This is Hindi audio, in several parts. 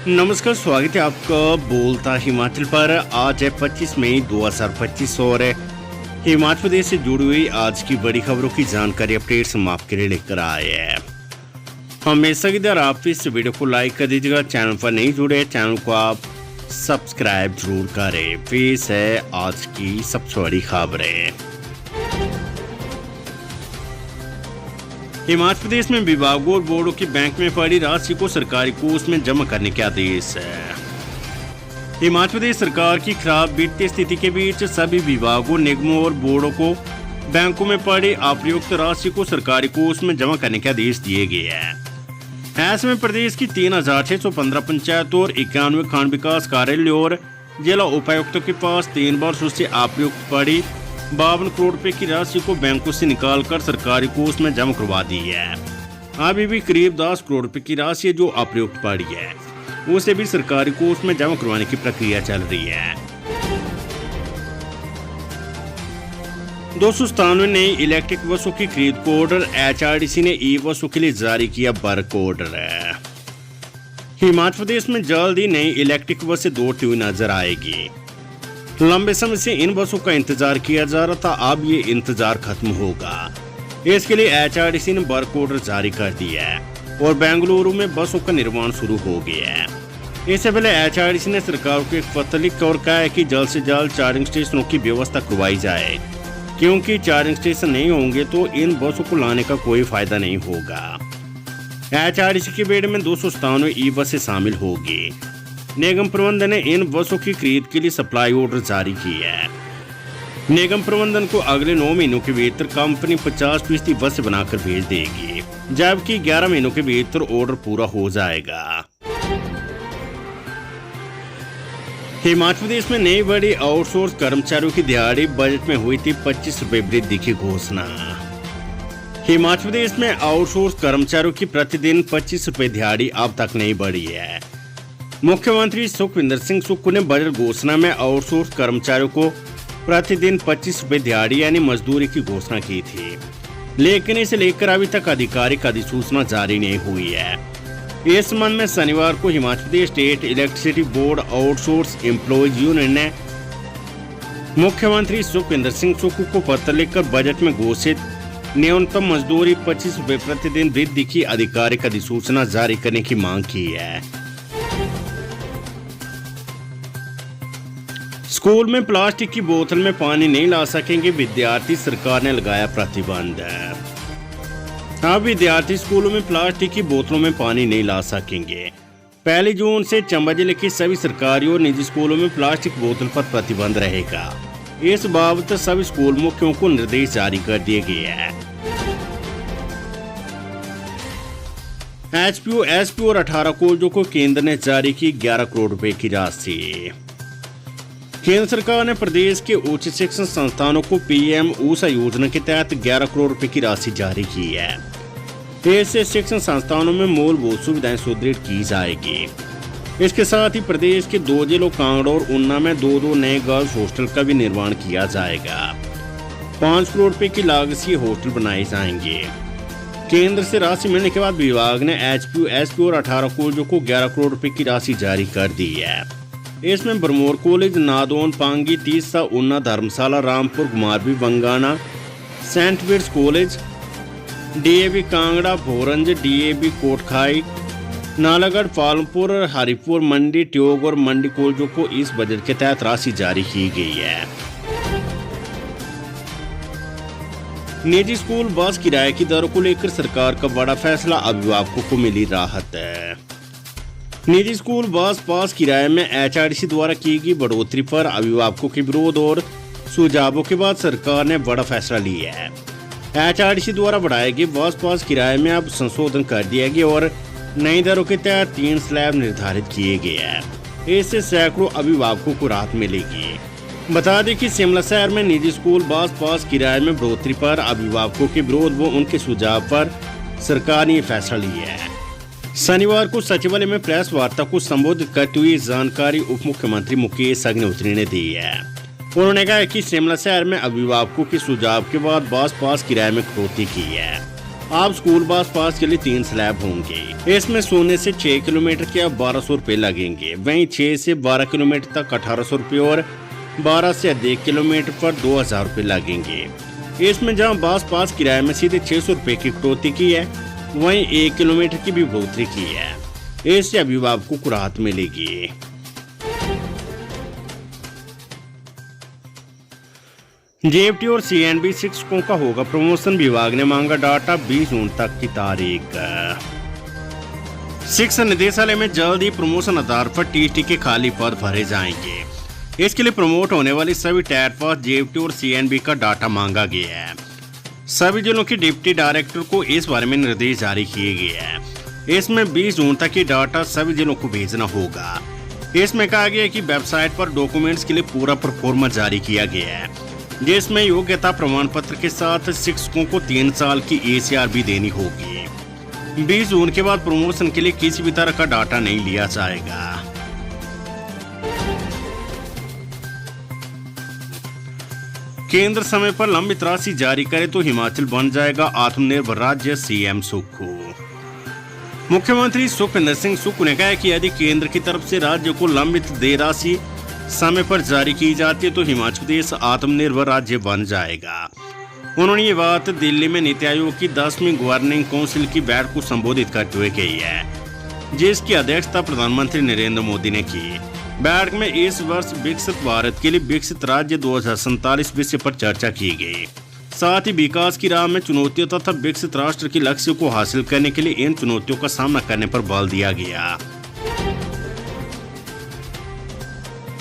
नमस्कार, स्वागत है आपका बोलता हिमाचल पर। आज है 25 मई 2025 और हिमाचल प्रदेश से जुड़ी हुई आज की बड़ी खबरों की जानकारी अपडेट्स हम आपके लिए लेकर आए हैं। हमेशा की तरह आप इस वीडियो को लाइक कर दीजिएगा। चैनल पर नहीं जुड़े, चैनल को आप सब्सक्राइब जरूर करें। पेश है आज की सबसे बड़ी खबरें। हिमाचल प्रदेश में विभागों और बोर्डों की बैंक में पड़ी राशि को सरकारी कोष में जमा करने के आदेश है। हिमाचल प्रदेश सरकार की खराब वित्तीय स्थिति के बीच सभी विभागों, निगमों और बोर्डों को बैंकों में पड़ी अप्रयुक्त राशि को सरकारी कोष में जमा करने के आदेश दिए गए हैं। ऐसे में प्रदेश की 3615 पंचायतों और 91 खंड विकास कार्यालय और जिला उपायुक्तों के पास 3 वर्षों से अप्रयुक्त पड़ी 52 करोड़ रुपए की राशि को बैंकों से निकालकर सरकारी कोष में जमा करवा दी है। अभी भी करीब 10 करोड़ रुपए की राशि जो अप्रयुक्त पड़ी है उसे भी सरकारी कोष में जमा करवाने की प्रक्रिया चल रही है। 297 नई इलेक्ट्रिक बसों की खरीद को ऑर्डर। HRDC ने ई बसों के लिए जारी किया बल्क ऑर्डर। हिमाचल प्रदेश में जल्द ही नई इलेक्ट्रिक बसें दौड़ती हुई नजर आएगी। लंबे समय से इन बसों का इंतजार किया जा रहा था, अब ये इंतजार खत्म होगा। इसके लिए HRDC ने बल्क ऑर्डर जारी कर दिया है और बेंगलुरु में बसों का निर्माण शुरू हो गया है। इससे पहले HRDC ने सरकार को एक पत्र लिखकर कहा है कि जल्द से जल्द चार्जिंग स्टेशनों की व्यवस्था करवाई जाए, क्योंकि चार्जिंग स्टेशन नहीं होंगे तो इन बसों को लाने का कोई फायदा नहीं होगा। HRDC के बेड़े में 297 ई बसें शामिल होगी। निगम प्रबंधन ने इन बसों की खरीद के लिए सप्लाई ऑर्डर जारी किया है। निगम प्रबंधन को अगले 9 महीनों के भीतर कंपनी 50% बसें बनाकर भेज देगी, जबकि 11 महीनों के भीतर ऑर्डर पूरा हो जाएगा। हिमाचल प्रदेश में नई बड़ी आउटसोर्स कर्मचारियों की दिहाड़ी बजट में हुई थी 25 रुपए वृद्धि की घोषणा। हिमाचल प्रदेश में आउटसोर्स कर्मचारियों की प्रतिदिन 25 रुपए दिहाड़ी अब तक नहीं बढ़ी है। मुख्यमंत्री सुखविंदर सिंह सुक्खू ने बजट घोषणा में आउटसोर्स कर्मचारियों को प्रतिदिन 25 रुपए दिहाड़ी यानी मजदूरी की घोषणा की थी, लेकिन इसे लेकर अभी तक आधिकारिक अधिसूचना जारी नहीं हुई है। इस संबंध में शनिवार को Himachal Pradesh state electricity board outsource employees union ने मुख्यमंत्री सुखविंदर सिंह सुक्खू को पत्र लिखकर बजट में घोषित न्यूनतम मजदूरी 25 रुपए प्रतिदिन वृद्धि की आधिकारिक अधिसूचना जारी करने की मांग की है। स्कूल में प्लास्टिक की बोतल में पानी नहीं ला सकेंगे विद्यार्थी, सरकार ने लगाया प्रतिबंध। अब विद्यार्थी स्कूलों में प्लास्टिक की बोतलों में पानी नहीं ला सकेंगे। 1 जून से चंबा जिले के सभी सरकारी और निजी स्कूलों में प्लास्टिक बोतल पर प्रतिबंध रहेगा। इस बाबत सभी स्कूल मुखियों को निर्देश जारी कर दिए गए हैं। HPO, SPO और 18 कॉलेजों को केंद्र ने जारी की 11 करोड़ रुपए की राशि। केंद्र सरकार ने प्रदेश के उच्च शिक्षण संस्थानों को PM ऊषा योजना के तहत 11 करोड़ रुपए की राशि जारी की है। इससे शिक्षण संस्थानों में मूलभूत सुविधाएं सुदृढ़ की जाएगी। इसके साथ ही प्रदेश के 2 जिलों कांगड़ा और ऊना में 2 नए गर्ल्स हॉस्टल का भी निर्माण किया जाएगा। 5 करोड़ रुपए की लागत से हॉस्टल बनाए जाएंगे। केंद्र से राशि मिलने के बाद विभाग ने HPO, SPO और 18 कॉलेजों को 11 करोड़ रुपए की राशि जारी कर दी है। इसमें बरमोर कॉलेज, नादौन, पांगी, तीसा, ऊना, धर्मशाला, रामपुर, कुमारवी, बंगाना, सेंट विट्स college, DAV Kangra, Bhoranj, DAV Kotkhai, Nalagarh, Palampur, Haripur, Mandi, Theog और मंडी कॉलेजों को इस बजट के तहत राशि जारी की गई है। निजी स्कूल बस किराए की दरों को लेकर सरकार का बड़ा फैसला, अभिभावकों को मिली राहत है। निजी स्कूल बस पास किराए में HRDC द्वारा की गई बढ़ोतरी पर अभिभावकों के विरोध और सुझावों के बाद सरकार ने बड़ा फैसला लिया है। HRDC द्वारा बढ़ाए गए बस पास किराए में अब संशोधन कर दिया गया और नई दरों के तहत 3 स्लैब निर्धारित किए गए हैं। इससे सैकड़ों अभिभावकों को राहत मिलेगी। बता दें कि शिमला शहर में निजी स्कूल बस पास किराए में बढ़ोतरी पर अभिभावकों के विरोध व उनके सुझाव पर सरकार ने फैसला लिया है। शनिवार को सचिवालय में प्रेस वार्ता को संबोधित करते हुए जानकारी उप मुख्यमंत्री मुकेश अग्निहोत्री ने दी है। उन्होंने कहा कि शिमला शहर में अभिभावकों के सुझाव के बाद बस पास किराए में कटौती की है। अब स्कूल बस पास के लिए 3 स्लैब होंगे। इसमें सोने से 6 किलोमीटर के अब 1200 रुपये लगेंगे। वहीं 6 से 12 किलोमीटर तक 1800 रुपये और 12 से अधिक किलोमीटर पर 2000 रुपये लगेंगे। इसमें जहां बस पास किराए में सीधे 600 रुपये की कटौती की है, वहीं 1 किलोमीटर की भी बढ़ोतरी की है। इससे अभिभावकों को राहत मिलेगी। जेएफटी और सीएनबी शिक्षकों का होगा प्रमोशन। विभाग ने मांगा डाटा, 20 जून तक की तारीख। शिक्षा निदेशालय में जल्द ही प्रमोशन आधार पर टीटी के खाली पद भरे जाएंगे। इसके लिए प्रमोट होने वाली सभी टायर पास, जेएफटी और सीएनबी का डाटा मांगा गया है। सभी जिलों के डिप्टी डायरेक्टर को इस बारे में निर्देश जारी किए गए हैं। इसमें 20 जून तक ये डाटा सभी जिलों को भेजना होगा। इसमें कहा गया है कि वेबसाइट पर डॉक्यूमेंट्स के लिए पूरा परफॉर्मा जारी किया गया है, जिसमें योग्यता प्रमाण पत्र के साथ शिक्षकों को 3 साल की एसीआर भी देनी होगी। 20 जून के बाद प्रमोशन के लिए किसी भी तरह का डाटा नहीं लिया जाएगा। केंद्र समय पर लंबित राशि जारी करे तो हिमाचल बन जाएगा आत्मनिर्भर राज्य, सीएम सुक्खू। मुख्यमंत्री सुखविंदर सिंह सुक्खू ने कहा है कि यदि केंद्र की तरफ से राज्य को लंबित देय राशि समय पर जारी की जाती है तो हिमाचल प्रदेश आत्मनिर्भर राज्य बन जाएगा। उन्होंने ये बात दिल्ली में नीति आयोग की 10वीं गवर्निंग काउंसिल की बैठक को संबोधित करते हुए कही है, जिसकी अध्यक्षता प्रधानमंत्री नरेंद्र मोदी ने की। बैठक में इस वर्ष विकसित भारत के लिए विकसित राज्य 2047 विषय पर चर्चा की गई। साथ ही विकास की राह में चुनौतियों तथा विकसित राष्ट्र के लक्ष्य को हासिल करने के लिए इन चुनौतियों का सामना करने पर बल दिया गया।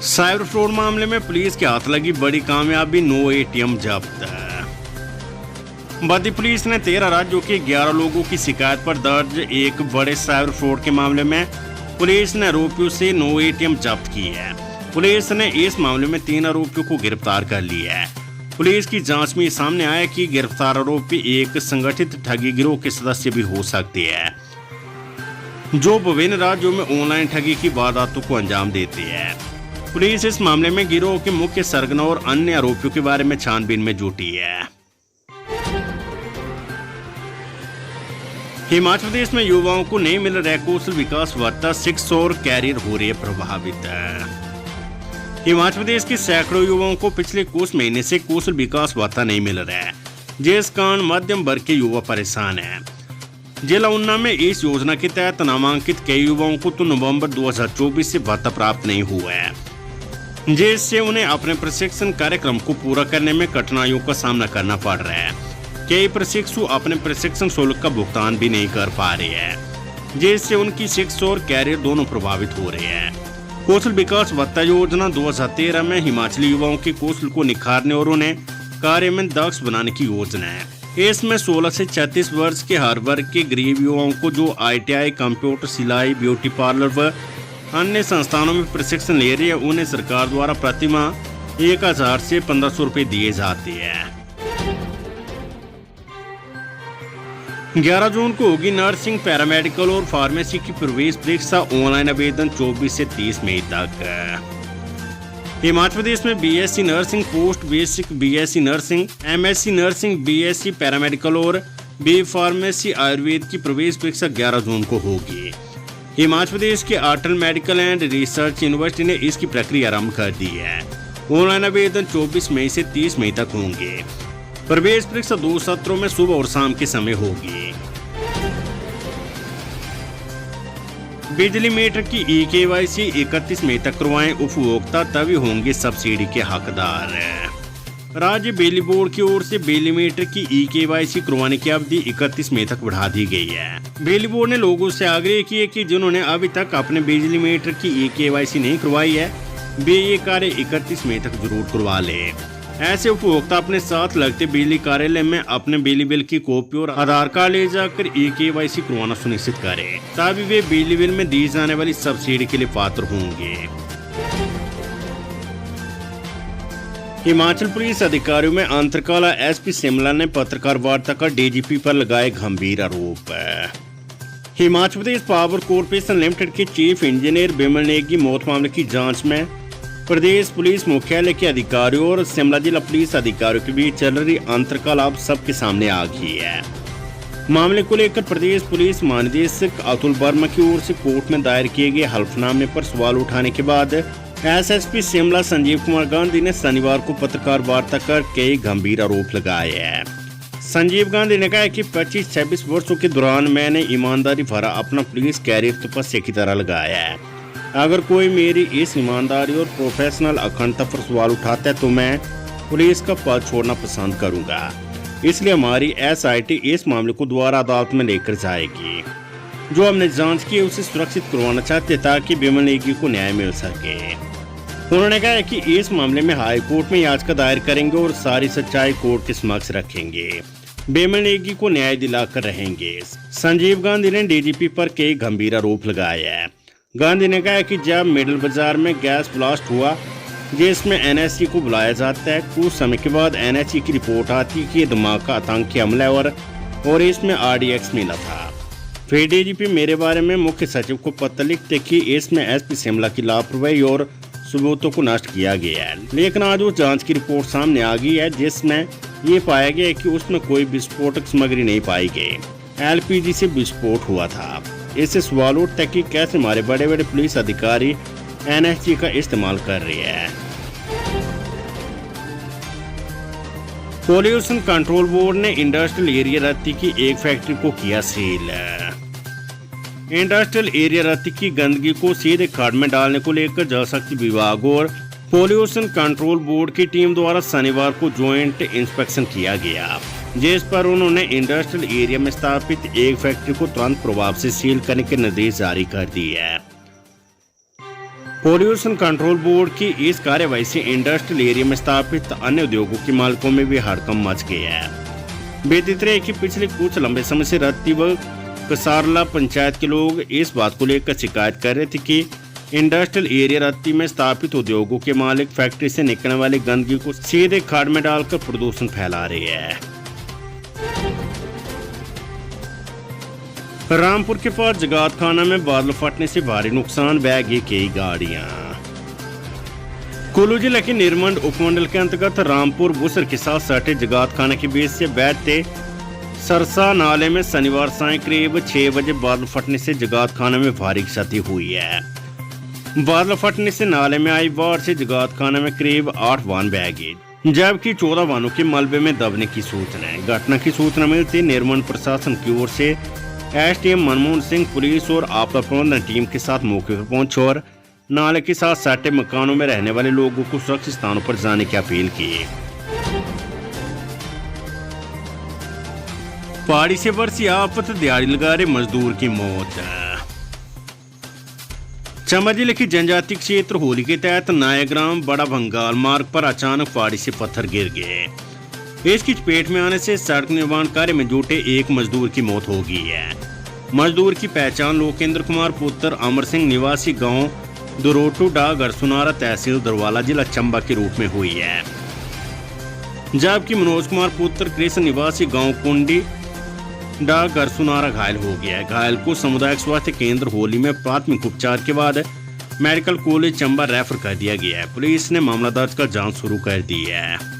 साइबर फ्रॉड मामले में पुलिस के हाथ लगी बड़ी कामयाबी, 9 एटीएम जब्त। मध्य पुलिस ने 13 राज्यों के 11 लोगों की शिकायत पर दर्ज एक बड़े साइबर फ्रॉड के मामले में पुलिस ने आरोपियों से 9 एटीएम जब्त किए हैं। पुलिस ने इस मामले में 3 आरोपियों को गिरफ्तार कर लिया है। पुलिस की जांच में सामने आया कि गिरफ्तार आरोपी एक संगठित ठगी गिरोह के सदस्य भी हो सकते हैं, जो विभिन्न राज्यों में ऑनलाइन ठगी की वारदातों को अंजाम देते हैं। पुलिस इस मामले में गिरोह के मुख्य सरगना और अन्य आरोपियों के बारे में छानबीन में जुटी है। हिमाचल प्रदेश में युवाओं को नहीं मिल रहा कौशल विकास भत्ता, शिक्षा और कैरियर हो रहे प्रभावित। हिमाचल प्रदेश के सैकड़ों युवाओं को पिछले कुछ महीने से कौशल विकास भत्ता नहीं मिल रहा है, जिस कारण मध्यम वर्ग के युवा परेशान हैं। जिला ऊना में इस योजना के तहत नामांकित कई युवाओं को तो नवंबर 2024 से भत्ता प्राप्त नहीं हुआ है, जिससे उन्हें अपने प्रशिक्षण कार्यक्रम को पूरा करने में कठिनाइयों का सामना करना पड़ रहा है। कई प्रशिक्षु अपने प्रशिक्षण शुल्क का भुगतान भी नहीं कर पा रहे हैं, जिससे उनकी शिक्षा और कैरियर दोनों प्रभावित हो रहे हैं। कौशल विकास भत्ता योजना 2013 में हिमाचली युवाओं के कौशल को निखारने और उन्हें कार्य में दक्ष बनाने की योजना है। इसमें 16 से 36 वर्ष के हर वर्ग के गरीब युवाओं को जो ITI, कंप्यूटर, सिलाई, ब्यूटी पार्लर व अन्य संस्थानों में प्रशिक्षण ले रहे हैं, उन्हें सरकार द्वारा प्रति माह 1000 से 1500 रुपये दिए जाते हैं। 11 जून को होगी नर्सिंग, पैरामेडिकल और फार्मेसी की प्रवेश परीक्षा। ऑनलाइन आवेदन 24 से 30 मई तक। हिमाचल प्रदेश में BSc nursing, post basic BSc nursing, MSc nursing, BSc paramedical और B फार्मेसी आयुर्वेद की प्रवेश परीक्षा 11 जून को होगी। हिमाचल प्रदेश के अटल मेडिकल एंड रिसर्च यूनिवर्सिटी ने इसकी प्रक्रिया आरंभ कर दी है। ऑनलाइन आवेदन 24 मई से 30 मई तक होंगे। प्रवेश परीक्षा 2 सत्रों में सुबह और शाम के समय होगी। बिजली मीटर की eKYC 31 मई तक करवाएं उपभोक्ता, तभी होंगे सब्सिडी के हकदार। राज्य बिजली बोर्ड की ओर से बिजली मीटर की eKYC करवाने की अवधि 31 मई तक बढ़ा दी गई है। बिजली बोर्ड ने लोगों से आग्रह किया कि जिन्होंने अभी तक अपने बिजली मीटर की eKYC नहीं करवाई है, वे ये कार्य 31 मई तक जरूर करवा लें। ऐसे उपभोक्ता अपने साथ लगते बिजली कार्यालय में अपने बिजली बिल की कॉपी और आधार कार्ड ले जाकर eKYC करवाना सुनिश्चित करें, तभी वे बिजली बिल में दी जाने वाली सब्सिडी के लिए पात्र होंगे। हिमाचल पुलिस अधिकारियों में अंतरकला। SP शिमला ने पत्रकार वार्ता कर DGP पर लगाए गंभीर आरोप। Himachal Pradesh power corporation limited के चीफ इंजीनियर बिमल नेगी की मौत मामले की जांच में प्रदेश पुलिस मुख्यालय के अधिकारियों और शिमला जिला पुलिस अधिकारियों के बीच चल रही अंतरकलह अब सबके सामने आ गई है। मामले को लेकर प्रदेश पुलिस महानिदेशक अतुल वर्मा की ओर से कोर्ट में दायर किए गए हल्फनामे पर सवाल उठाने के बाद एसएसपी शिमला संजीव कुमार गांधी ने शनिवार को पत्रकार वार्ता कर कई गंभीर आरोप लगाए हैं। संजीव गांधी ने कहा कि 25-26 वर्षों के दौरान मैंने ईमानदारी भरा अपना पुलिस कैरियर तपस्या की तरह लगाया है। अगर कोई मेरी इस ईमानदारी और प्रोफेशनल अखंडता पर सवाल उठाता है तो मैं पुलिस का पद छोड़ना पसंद करूंगा। इसलिए हमारी एसआईटी इस मामले को दोबारा अदालत में लेकर जाएगी। जो हमने जांच की उसे सुरक्षित करवाना चाहते ताकि बिमल नेगी को न्याय मिल सके। उन्होंने कहा कि इस मामले में हाई कोर्ट में याचिका दायर करेंगे और सारी सच्चाई कोर्ट के समक्ष रखेंगे। बिमल नेगी को न्याय दिलाकर रहेंगे। संजीव गांधी ने डीजीपी पर कई गंभीर आरोप लगाए हैं। गांधी ने कहा कि जब मिडल बाजार में गैस ब्लास्ट हुआ जिसमें एनएसजी को बुलाया जाता है, कुछ समय के बाद एनएसजी की रिपोर्ट आती कि ये धमाका आतंकी हमला है और इसमें आरडीएक्स मिला था। फिर डीजीपी मेरे बारे में मुख्य सचिव को पत्र लिखते कि इसमें एसपी शिमला की लापरवाही और सबूतों को नष्ट किया गया है। लेकिन आज उस जांच की रिपोर्ट सामने आ गई है जिसमें ये पाया गया कि उसमें कोई विस्फोटक सामग्री नहीं पाई गई। एलपीजी से विस्फोट हुआ था। इससे सवाल उठता है कि कैसे हमारे बड़े बड़े पुलिस अधिकारी एनएसजी का इस्तेमाल कर रहे हैं। पोल्यूशन कंट्रोल बोर्ड ने इंडस्ट्रियल एरिया रत्ती की एक फैक्ट्री को किया सील। इंडस्ट्रियल एरिया रत्ती की गंदगी को सीधे खाड़ में डालने को लेकर जल शक्ति विभाग और पोल्यूशन कंट्रोल बोर्ड की टीम द्वारा शनिवार को ज्वाइंट इंस्पेक्शन किया गया, जिस पर उन्होंने इंडस्ट्रियल एरिया में स्थापित एक फैक्ट्री को तुरंत प्रभाव से सील करने के निर्देश जारी कर दिए हैं। पोल्यूशन कंट्रोल बोर्ड की इस कार्यवाही से इंडस्ट्रियल एरिया में स्थापित अन्य उद्योगों के मालिकों में भी हड़कंप मच गया है। बेदित रहे कि पिछले कुछ लंबे समय से रत्ती व कसारला पंचायत के लोग इस बात को लेकर शिकायत कर रहे थे कि इंडस्ट्रियल एरिया रत्ती में स्थापित उद्योगों के मालिक फैक्ट्री से निकलने वाली गंदगी को सीधे खाड़ में डालकर प्रदूषण फैला रहे हैं। रामपुर के पास जगात खाना में बादल फटने से भारी नुकसान, बह गई कई गाड़ियां। कुल्लू जिले के निरमंड उपमंडल के अंतर्गत रामपुर बुसर के साथ सटे जगात खाना के बीच से बहते सरसा नाले में शनिवार सायं करीब 6 बजे बादल फटने से जगात खाना में भारी क्षति हुई है। बादल फटने से नाले में आई बाढ़ से जगात खाना में करीब 8 वाहन बह गए, जबकि 14 वाहनों के मलबे में दबने की सूचना है। घटना की सूचना मिलती निरमंड प्रशासन की ओर से एसडीएम मनमोहन सिंह पुलिस और आपदा प्रबंधन टीम के साथ मौके पर पहुंचे और नाले के साथ सटे मकानों में रहने वाले लोगों को सुरक्षित स्थानों पर जाने की अपील की। पहाड़ी से बरसी आफत, दिहाड़ी लगा रहे मजदूर की मौत। चंबा जिले के जनजातीय क्षेत्र होली के तहत नायाग्राम बड़ा भंगाल मार्ग पर अचानक पहाड़ी से पत्थर गिर गए। इसकी चपेट में आने से सड़क निर्माण कार्य में जुटे एक मजदूर की मौत हो गई है। मजदूर की पहचान लोकेंद्र कुमार पुत्र अमर सिंह निवासी गांव दुरोटू डा गरसुनारा तहसील दरवाला जिला चंबा के रूप में हुई है, जबकि मनोज कुमार पुत्र कृष्ण निवासी गांव कुंडी डा गरसुनारा घायल हो गया है। घायल को सामुदायिक स्वास्थ्य केंद्र होली में प्राथमिक उपचार के बाद मेडिकल कॉलेज चंबा रेफर कर दिया गया है। पुलिस ने मामला दर्ज कर जांच शुरू कर दी है।